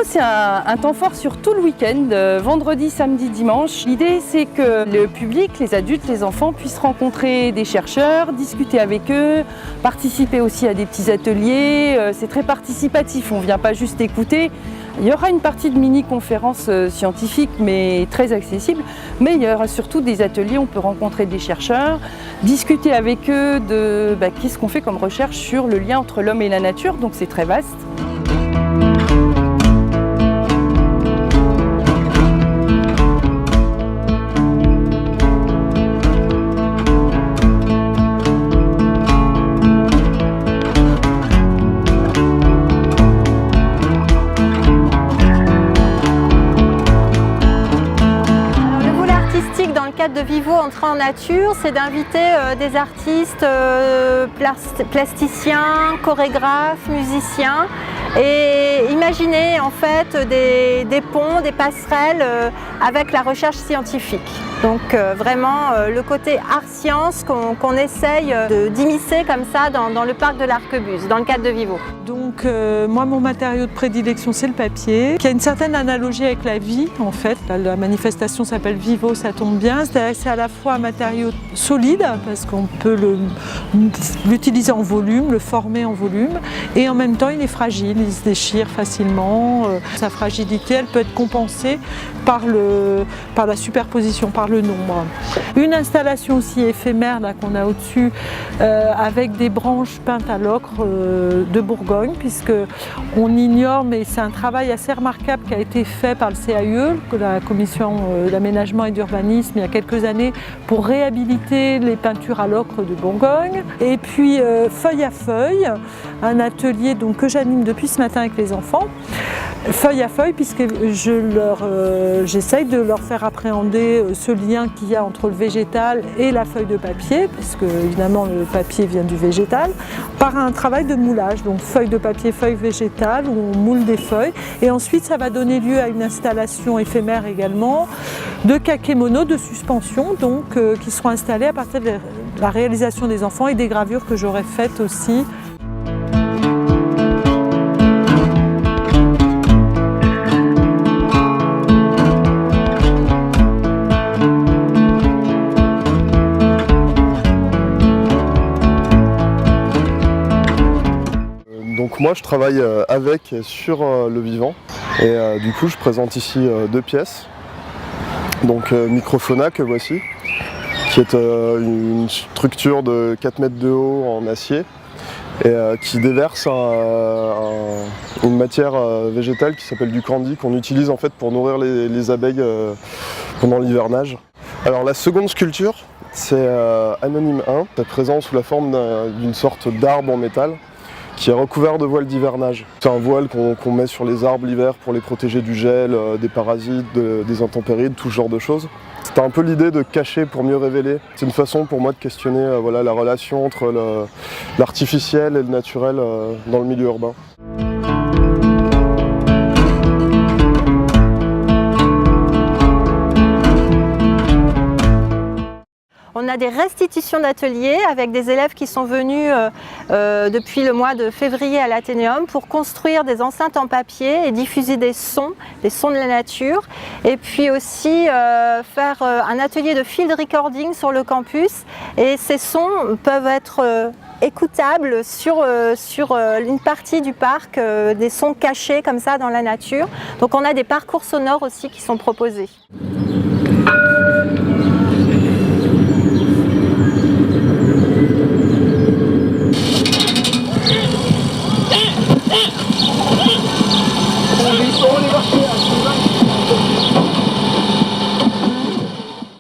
c'est un temps fort sur tout le week-end, vendredi, samedi, dimanche. L'idée, c'est que le public, les adultes, les enfants puissent rencontrer des chercheurs, discuter avec eux, participer aussi à des petits ateliers. C'est très participatif, on ne vient pas juste écouter. Il y aura une partie de mini-conférences scientifiques, mais très accessibles. Mais il y aura surtout des ateliers où on peut rencontrer des chercheurs, discuter avec eux de qu'est-ce qu'on fait comme recherche sur le lien entre l'homme et la nature. Donc c'est très vaste. Dans le cadre de Vivo Entrée en Nature, c'est d'inviter des artistes, plasticiens, chorégraphes, musiciens et imaginer en fait des ponts, des passerelles avec la recherche scientifique. Donc vraiment le côté art-science qu'on essaye d'immiscer comme ça dans le parc de l'Arquebuse, dans le cadre de Vivo. Donc moi mon matériau de prédilection c'est le papier, qui a une certaine analogie avec la vie en fait. La manifestation s'appelle Vivo, ça tombe bien, c'est à la fois un matériau solide parce qu'on peut l'utiliser en volume, le former en volume, et en même temps il est fragile, il se déchire facilement. Sa fragilité elle peut être compensée par la superposition, par le nombre. Une installation aussi éphémère qu'on a au-dessus avec des branches peintes à l'ocre de Bourgogne, puisque on ignore, mais c'est un travail assez remarquable qui a été fait par le CAUE, la Commission d'aménagement et d'urbanisme, il y a quelques années, pour réhabiliter les peintures à l'ocre de Bourgogne. Et puis Feuille à Feuille, un atelier que j'anime depuis ce matin avec les enfants. Feuille à feuille, puisque j'essaye de leur faire appréhender ce lien qu'il y a entre le végétal et la feuille de papier, puisque évidemment le papier vient du végétal, par un travail de moulage, donc feuille de papier, feuille végétale, où on moule des feuilles, et ensuite ça va donner lieu à une installation éphémère également de kakémonos de suspension, qui seront installés à partir de la réalisation des enfants et des gravures que j'aurai faites aussi. Donc moi je travaille avec et sur le vivant et du coup je présente ici deux pièces. Donc Microfauna que voici, qui est une structure de 4 mètres de haut en acier et qui déverse une matière végétale qui s'appelle du candy, qu'on utilise en fait pour nourrir les abeilles pendant l'hivernage. Alors la seconde sculpture, c'est Anonyme 1, c'est présent sous la forme d'une sorte d'arbre en métal qui est recouvert de voiles d'hivernage. C'est un voile qu'on met sur les arbres l'hiver pour les protéger du gel, des parasites, des intempéries, de tout genre de choses. C'était un peu l'idée de cacher pour mieux révéler. C'est une façon pour moi de questionner la relation entre l'artificiel et le naturel dans le milieu urbain. On a des restitutions d'ateliers avec des élèves qui sont venus depuis le mois de février à l'Athénéum pour construire des enceintes en papier et diffuser des sons de la nature. Et puis aussi faire un atelier de field recording sur le campus. Et ces sons peuvent être écoutables sur une partie du parc, des sons cachés comme ça dans la nature. Donc on a des parcours sonores aussi qui sont proposés.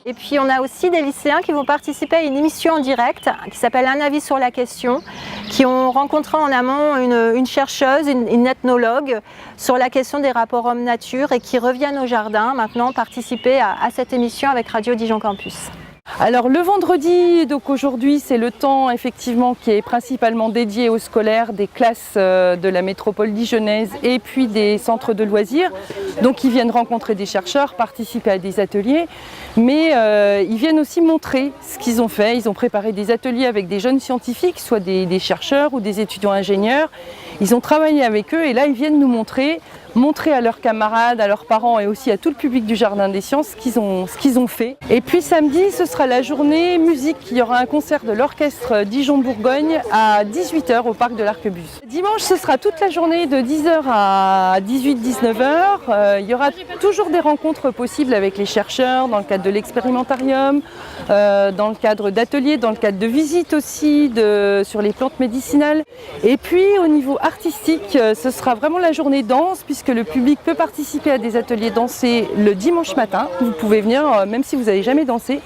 Et puis on a aussi des lycéens qui vont participer à une émission en direct qui s'appelle Un avis sur la question, qui ont rencontré en amont une chercheuse, une ethnologue sur la question des rapports homme-nature et qui reviennent au jardin maintenant participer à cette émission avec Radio Dijon Campus. Alors le vendredi, donc aujourd'hui, c'est le temps effectivement qui est principalement dédié aux scolaires des classes de la métropole dijonnaise et puis des centres de loisirs. Donc ils viennent rencontrer des chercheurs, participer à des ateliers, mais ils viennent aussi montrer ce qu'ils ont fait. Ils ont préparé des ateliers avec des jeunes scientifiques, soit des chercheurs ou des étudiants ingénieurs. Ils ont travaillé avec eux et là ils viennent nous montrer montrer à leurs camarades, à leurs parents et aussi à tout le public du Jardin des Sciences ce qu'ils ont fait. Et puis samedi, ce sera la journée musique. Il y aura un concert de l'orchestre Dijon-Bourgogne à 18h au parc de l'Arquebuse. Dimanche, ce sera toute la journée de 10h à 18-19h. Il y aura toujours des rencontres possibles avec les chercheurs dans le cadre de l'expérimentarium, dans le cadre d'ateliers, dans le cadre de visites aussi sur les plantes médicinales. Et puis au niveau artistique, ce sera vraiment la journée danse puisque le public peut participer à des ateliers dansés le dimanche matin. Vous pouvez venir même si vous n'avez jamais dansé.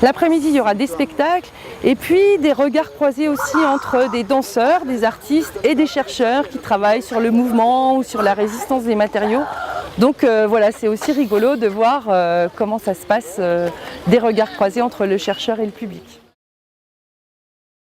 L'après-midi, il y aura des spectacles et puis des regards croisés aussi entre des danseurs, des artistes et des chercheurs qui travaillent sur le mouvement ou sur la résistance des matériaux. Donc voilà, c'est aussi rigolo de voir comment ça se passe, des regards croisés entre le chercheur et le public.